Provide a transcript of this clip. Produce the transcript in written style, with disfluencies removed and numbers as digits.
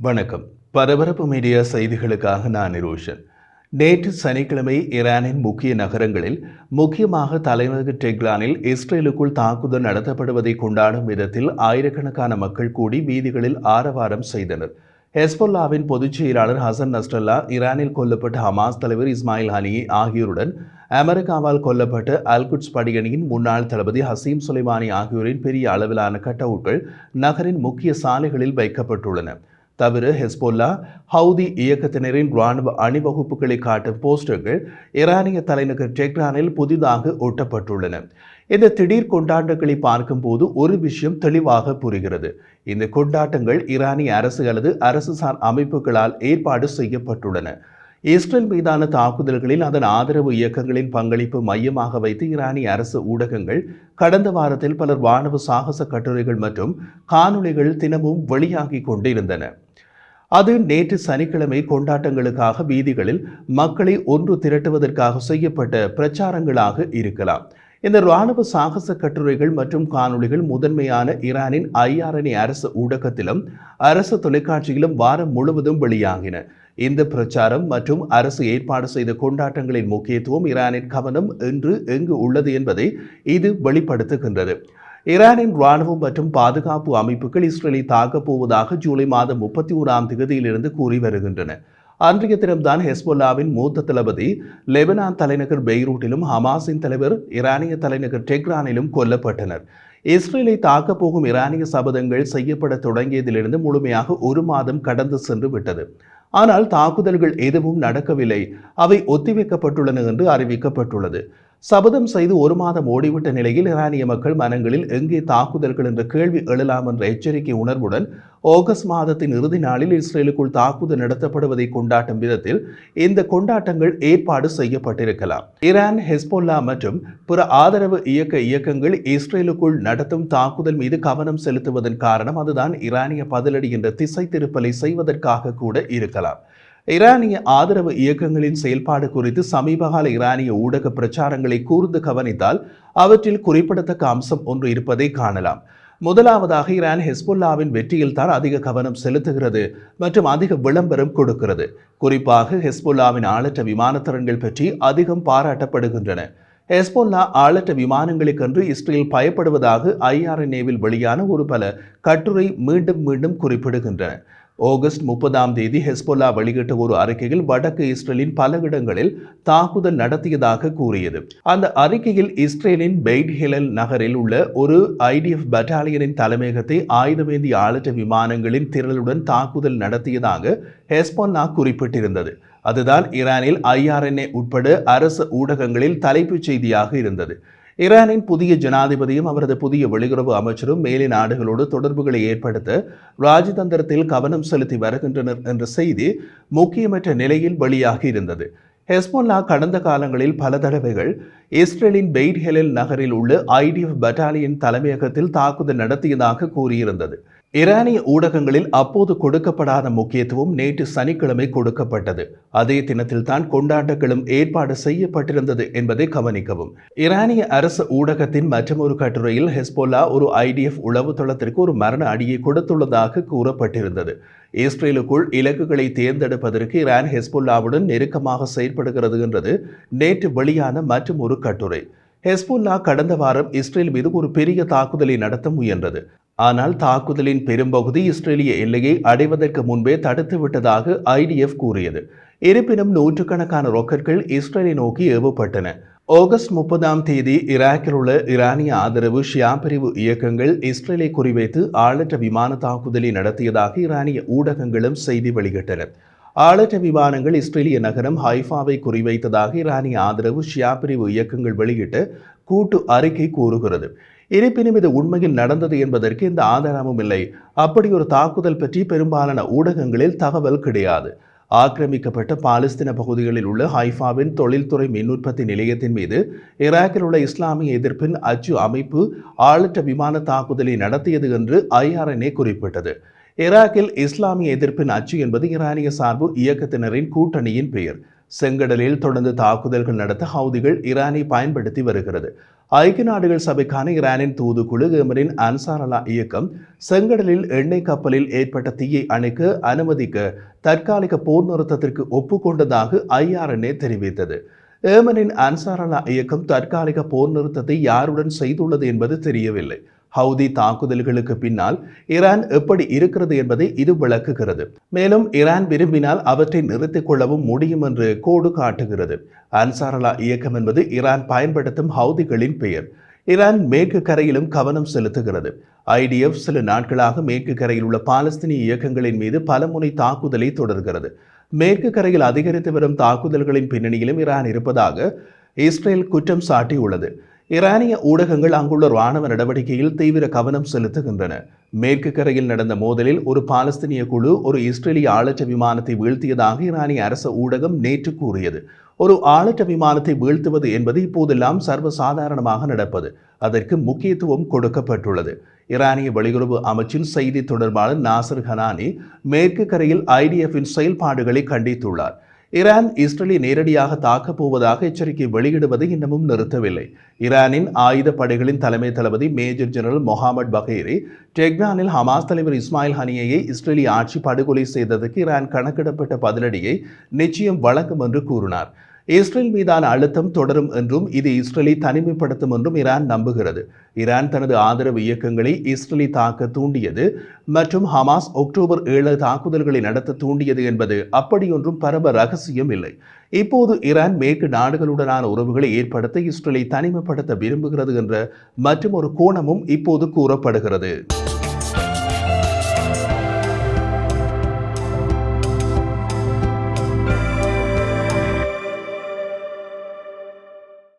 வணக்கம். பரபரப்பு மீடியா செய்திகளுக்காக நான் நிரோஷன். நேற்று சனிக்கிழமை ஈரானின் முக்கிய நகரங்களில், முக்கியமாக தலைநகர் டெஹ்ரானில் இஸ்ரேலுக்குள் தாக்குதல் நடத்தப்படுவதை கொண்டாடும் விதத்தில் ஆயிரக்கணக்கான மக்கள் கூடி வீதிகளில் ஆரவாரம் செய்தனர். ஹெஸ்பொல்லாவின் பொதுச் செயலாளர் ஹசன் நஸ்ரல்லா, ஈரானில் கொல்லப்பட்ட ஹமாஸ் தலைவர் இஸ்மாயில் ஹனியே ஆகியோருடன் அமெரிக்காவால் கொல்லப்பட்ட அல்குட்ஸ் படையணியின் முன்னாள் தளபதி ஹசீம் சுலைமானி ஆகியோரின் பெரிய அளவிலான கட்டவுட்கள் நகரின் முக்கிய சாலைகளில் வைக்கப்பட்டுள்ளன. தவிர ஹெஸ்பொல்லா, ஹவுதி இயக்கத்தினரின் இராணுவ அணிவகுப்புகளை காட்டும் போஸ்டர்கள் ஈரானிய தலைநகர் டெஹ்ரானில் புதிதாக ஒட்டப்பட்டுள்ளன. இந்த திடீர் கொண்டாட்டங்களை பார்க்கும்போது ஒரு விஷயம் தெளிவாக புரிகிறது. இந்த கொண்டாட்டங்கள் ஈரானிய அரசு அல்லது அரசுசார் அமைப்புகளால் ஏற்பாடு செய்யப்பட்டுள்ளன. இஸ்ரேல் மீதான தாக்குதல்களில் அதன் ஆதரவு இயக்கங்களின் பங்களிப்பு மையமாக வைத்து ஈரானிய அரசு ஊடகங்கள் கடந்த வாரத்தில் பலர் வானவ சாகச கட்டுரைகள் மற்றும் காணொளிகள் தினமும் வெளியாகி கொண்டிருந்தன. அது நேற்று சனிக்கிழமை கொண்டாட்டங்களுக்காக வீதிகளில் மக்களை ஒன்று திரட்டுவதற்காக செய்யப்பட்ட பிரச்சாரங்களாக இருக்கலாம். இந்த இராணுவ சாகச கட்டுரைகள் மற்றும் காணொளிகள் முதன்மையான ஈரானின் IRNA அரசு ஊடகத்திலும் அரசு தொலைக்காட்சியிலும் வாரம் முழுவதும் வெளியாகின. இந்த பிரச்சாரம் மற்றும் அரசு ஏற்பாடு செய்த கொண்டாட்டங்களின் முக்கியத்துவம் ஈரானின் கவனம் இன்று எங்கு உள்ளது என்பதை இது வெளிப்படுத்துகின்றது. ஈரானின் இராணுவம் மற்றும் பாதுகாப்பு அமைப்புகள் இஸ்ரேலை தாக்கப் போவதாக ஜூலை மாதம் 31ஆம் தேதியிலிருந்து கூறி வருகின்றன. அன்றைய தினம்தான் ஹெஸ்பொல்லாவின் மூத்த தளபதி லெபனான் தலைநகர் பெய்ரூட்டிலும் ஹமாஸின் தலைவர் ஈரானிய தலைநகர் டெஹ்ரானிலும் கொல்லப்பட்டனர். இஸ்ரேலை தாக்கப் போகும் ஈரானிய சபதங்கள் செய்யப்பட தொடங்கியதிலிருந்து முழுமையாக ஒரு மாதம் கடந்து சென்று விட்டது. ஆனால் தாக்குதல்கள் எதுவும் நடக்கவில்லை, அவை ஒத்திவைக்கப்பட்டுள்ளன என்று அறிவிக்கப்பட்டுள்ளது. சபதம் செய்து ஒரு மாதம் ஓடிவிட்ட நிலையில் ஈரானிய மக்கள் மனங்களில் எங்கே தாக்குதல்கள் என்ற கேள்வி எழலாம் என்ற எச்சரிக்கை உணர்வுடன் ஆகஸ்ட் மாதத்தின் இறுதி நாளில் இஸ்ரேலுக்குள் தாக்குதல் நடத்தப்படுவதை கொண்டாடும் விதத்தில் இந்த கொண்டாட்டங்கள் ஏற்பாடு செய்யப்பட்டிருக்கலாம். ஈரான், ஹெஸ்பொல்லா மற்றும் பிற ஆதரவு இயக்கங்கள் இஸ்ரேலுக்குள் நடத்தும் தாக்குதல் மீது கவனம் செலுத்துவதன் காரணம் அதுதான் ஈரானிய பதிலடி என்ற திசை திருப்பலை செய்வதற்காக கூட இருக்கலாம். ஈரானிய ஆதரவு இயக்கங்களின் செயல்பாடு குறித்து சமீபகால ஈரானிய ஊடக பிரச்சாரங்களை கூர்ந்து கவனித்தால் அவற்றில் குறிப்பிடத்தக்க அம்சம் ஒன்று இருப்பதை காணலாம். முதலாவதாக, ஈரான் ஹெஸ்பொல்லாவின் வெற்றியில் தான் அதிக கவனம் செலுத்துகிறது மற்றும் அதிக விளம்பரம் கொடுக்கிறது. குறிப்பாக ஹெஸ்பொல்லாவின் ஆளற்ற விமானத்திறன்கள் பற்றி அதிகம் பாராட்டப்படுகின்றன. ஹெஸ்பொல்லா ஆளற்ற விமானங்களுக்கென்று இஸ்ரேல் பயப்படுவதாக IRNAவில் வெளியான ஒரு பல கட்டுரை மீண்டும் மீண்டும் குறிப்பிடுகின்றன. ஆகஸ்ட் 30ஆம் தேதி ஹெஸ்பொல்லா வெளியிட்ட ஒரு அறிக்கையில் வடக்கு இஸ்ரேலின் பல இடங்களில் தாக்குதல் நடத்தியதாக கூறியது. அந்த அறிக்கையில் இஸ்ரேலின் பெய்ட் ஹிலல் நகரில் உள்ள ஒரு IDF பட்டாலியனின் தலைமையகத்தை ஆயுதமேந்தி ஆளற்ற விமானங்களின் திரளுடன் தாக்குதல் நடத்தியதாக ஹெஸ்பொல்லா குறிப்பிட்டிருந்தது. அதுதான் ஈரானில் IRNA உட்பட அரசு ஊடகங்களில் தலைப்புச் செய்தியாக இருந்தது. ஈரானின் புதிய ஜனாதிபதியும் அவரது புதிய வெளியுறவு அமைச்சரும் மேலை நாடுகளோடு தொடர்புகளை ஏற்படுத்த ராஜதந்திரத்தில் கவனம் செலுத்தி வருகின்றனர் என்ற செய்தி முக்கியமற்ற நிலையில் வெளியாகி இருந்தது. ஹெஸ்பொல்லா கடந்த காலங்களில் பல தடவைகள் இஸ்ரேலின் பெய்ட் ஹிலல் நகரில் உள்ள IDF பட்டாலியன் தலைமையகத்தில் தாக்குதல் நடத்தியதாக கூறியிருந்தது. ஈரானிய ஊடகங்களில் அப்போது கொடுக்கப்படாத முக்கியத்துவம் நேற்று சனிக்கிழமை கொடுக்கப்பட்டது. அதே தினத்தில் தான் கொண்டாட்டங்களும் ஏற்பாடு செய்யப்பட்டிருந்தது என்பதை கவனிக்கவும். ஈரானிய அரசு ஊடகத்தின் மற்றொரு கட்டுரையில் ஹெஸ்பொல்லா ஒரு IDF உளவு தளத்திற்கு ஒரு மரண அடியை கொடுத்துள்ளதாக கூறப்பட்டிருந்தது. இஸ்ரேலுக்குள் இலக்குகளை தேர்ந்தெடுப்பதற்கு ஈரான் ஹெஸ்பொல்லாவுடன் நெருக்கமாக செயற்படுகிறது என்றது நேற்று வெளியான மற்றொரு கட்டுரை. ஹெஸ்பொல்லா கடந்த வாரம் இஸ்ரேல் மீது ஒரு பெரிய தாக்குதலை நடத்த முயன்றது. ஆனால் தாக்குதலின் பெரும்பகுதி இஸ்ரேலிய எல்லையை அடைவதற்கு முன்பே தடுத்து விட்டதாக IDF கூறியது. இருப்பினும் நூற்றுக்கணக்கான ராக்கெட்கள் இஸ்ரேலை நோக்கி ஏவப்பட்டன. ஆகஸ்ட் 30ஆம் தேதி ஈராக்கில் உள்ள ஈரானிய ஆதரவு ஷியா பிரிவு இயக்கங்கள் இஸ்ரேலை குறிவைத்து ஆளற்ற விமான தாக்குதலை நடத்தியதாக ஈரானிய ஊடகங்களும் செய்தி வெளியிட்டன. ஆளற்ற விமானங்கள் இஸ்ரேலிய நகரம் ஹைஃபாவை குறிவைத்ததாக ஈரானிய ஆதரவு ஷியா பிரிவு இயக்கங்கள் வெளியிட்ட கூட்டு அறிக்கை கூறுகிறது. இருப்பினும் இது உண்மையில் நடந்தது என்பதற்கு எந்த ஆதாரமும் இல்லை. அப்படி ஒரு தாக்குதல் பற்றி பெரும்பாலான ஊடகங்களில் தகவல் கிடையாது. ஆக்கிரமிக்கப்பட்ட பாலஸ்தீன பகுதிகளில் உள்ள ஹைஃபாவின் தொழில்துறை மின் உற்பத்தி நிலையத்தின் மீது ஈராக்கில் உள்ள இஸ்லாமிய எதிர்ப்பின் அச்சு அமைப்பு ஆளற்ற விமான தாக்குதலை நடத்தியது என்று IRNA குறிப்பிட்டது. ஈராக்கில் இஸ்லாமிய எதிர்ப்பின் அச்சு என்பது ஈரானிய சார்பு இயக்கத்தினரின் கூட்டணியின் பெயர். செங்கடலில் தொடர்ந்து தாக்குதல்கள் நடத்த ஹவுதிகள் ஈரானை பயன்படுத்தி வருகிறது. ஐக்கிய நாடுகள் சபைக்கான ஈரானின் தூதுக்குழு ஏமனின் அன்சார் அல்லா இயக்கம் செங்கடலில் எண்ணெய் கப்பலில் ஏற்பட்ட தீயை அணைக்க அனுமதிக்க தற்காலிக போர் நிறுத்தத்திற்கு ஒப்புக்கொண்டதாக IRNA தெரிவித்தது. ஏமனின் அன்சார் அல்லா இயக்கம் தற்காலிக போர் நிறுத்தத்தை யாருடன் செய்துள்ளது என்பது தெரியவில்லை. ஹவுதி தாக்குதல்களுக்கு பின்னால் ஈரான் எப்படி இருக்கிறது என்பதை இது விளக்குகிறது. மேலும் ஈரான் விரும்பினால் அவற்றை நிறுத்திக் கொள்ளவும் முடியும் என்று கோடு காட்டுகிறது. அன்சார் அல்லா இயக்கம் என்பது ஈரான் பயன்படுத்தும் ஹவுதிகளின் பெயர். ஈரான் மேற்கு கரையிலும் கவனம் செலுத்துகிறது. IDF சில நாட்களாக மேற்கு கரையில் உள்ள பாலஸ்தீனிய இயக்கங்களின் மீது பலமுனை தாக்குதலை தொடர்கிறது. மேற்கு கரையில் அதிகரித்து வரும் தாக்குதல்களின் பின்னணியிலும் ஈரான் இருப்பதாக இஸ்ரேல் குற்றம் சாட்டியுள்ளது. ஈரானிய ஊடகங்கள் அங்குள்ள இராணுவ நடவடிக்கையில் தீவிர கவனம் செலுத்துகின்றன. மேற்கு கரையில் நடந்த மோதலில் ஒரு பாலஸ்தீனிய குழு ஒரு இஸ்ரேலிய ஆளற்ற விமானத்தை வீழ்த்தியதாக ஈரானிய அரசு ஊடகம் நேற்று கூறியது. ஒரு ஆளற்ற விமானத்தை வீழ்த்துவது என்பது இப்போதெல்லாம் சர்வசாதாரணமாக நடப்பது. அதற்கு முக்கியத்துவம் கொடுக்கப்பட்டுள்ளது. ஈரானிய வெளியுறவு அமைச்சின் செய்தி தொடர்பாளர் நாசர் கனானி மேற்கு கரையில் IDF-இன் செயல்பாடுகளை கண்டித்துள்ளார். ஈரான் இஸ்ரேலை நேரடியாக தாக்கப் போவதாக எச்சரிக்கை வெளியிடுவதை இன்னமும் நிறுத்தவில்லை. ஈரானின் ஆயுத படைகளின் தலைமை தளபதி மேஜர் ஜெனரல் மொஹாமட் பகேரி டெஹ்ரானில் ஹமாஸ் தலைவர் இஸ்மாயில் ஹனியை இஸ்ரேலிய ஆட்சி படுகொலை செய்ததற்கு ஈரான் கணக்கிடப்பட்ட பதிலடியை நிச்சயம் வழங்கும் என்று கூறினார். இஸ்ரேல் மீதான அழுத்தம் தொடரும் என்றும் இது இஸ்ரேலை தனிமைப்படுத்தும் என்றும் ஈரான் நம்புகிறது. ஈரான் தனது ஆதரவு இயக்கங்களை இஸ்ரேலை தாக்க தூண்டியது மற்றும் ஹமாஸ் அக்டோபர் 7 தாக்குதல்களை நடத்த தூண்டியது என்பது அப்படியொன்றும் பரம ரகசியம் இல்லை. இப்போது ஈரான் மேற்கு நாடுகளுடனான உறவுகளை ஏற்படுத்த இஸ்ரேலை தனிமைப்படுத்த விரும்புகிறது என்ற மற்றும் ஒரு கோணமும் இப்போது கூறப்படுகிறது.